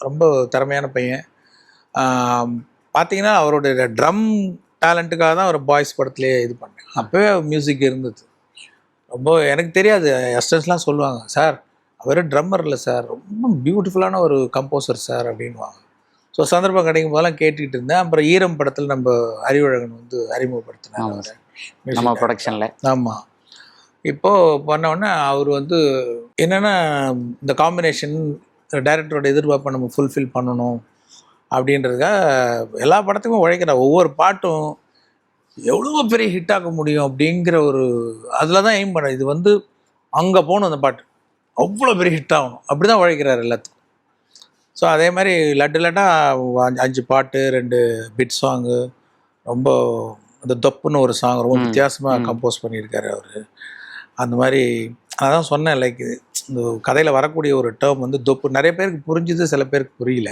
ரொம்ப திறமையான பையன். பார்த்தீங்கன்னா அவருடைய ட்ரம் டேலண்ட்டுக்காக தான் ஒரு பாய்ஸ் படத்துலேயே இது பண்ணேன். அப்போவே மியூசிக் இருந்தது. ரொம்ப எனக்கு தெரியாது, எஸ்டர்ஸ்லாம் சொல்லுவாங்க, சார் அவர் ட்ரம்மர் இல்லை சார், ரொம்ப பியூட்டிஃபுல்லான ஒரு கம்போசர் சார் அப்படின்வாங்க. ஸோ சந்தர்ப்பம் கிடைக்கும் போதெல்லாம் கேட்டுக்கிட்டு இருந்தேன். அப்புறம் ஈரம் படத்தில் நம்ம அறிவழகன் வந்து அறிமுகப்படுத்தினாங்க நம்ம ப்ரொடக்ஷனில். ஆமாம். இப்போது பண்ணோடனே அவர் வந்து என்னென்னா இந்த காம்பினேஷன் டைரக்டரோட எதிர்பார்ப்பை நம்ம ஃபுல்ஃபில் பண்ணணும் அப்படின்றதுக்காக எல்லா படத்துக்கும் உழைக்கிறார். ஒவ்வொரு பாட்டும் எவ்வளோ பெரிய ஹிட் ஆக முடியும் அப்படிங்கிற ஒரு அதில் தான் எய்ம் பண்ண. இது வந்து அங்கே போகணும் அந்த பாட்டு, அவ்வளோ பெரிய ஹிட் ஆகணும், அப்படி தான் உழைக்கிறார் எல்லாத்துக்கும். ஸோ அதே மாதிரி லட்டாக 5 பாட்டு 2 பிட் சாங்கு, ரொம்ப அந்த தொப்புன்னு ஒரு சாங் ரொம்ப வித்தியாசமாக கம்போஸ் பண்ணியிருக்காரு அவர். அந்த மாதிரி அதான் சொன்னேன், லைக் இந்த கதையில் வரக்கூடிய ஒரு டேர்ம் வந்து தொப்பு நிறைய பேருக்கு புரிஞ்சுது, சில பேருக்கு புரியல.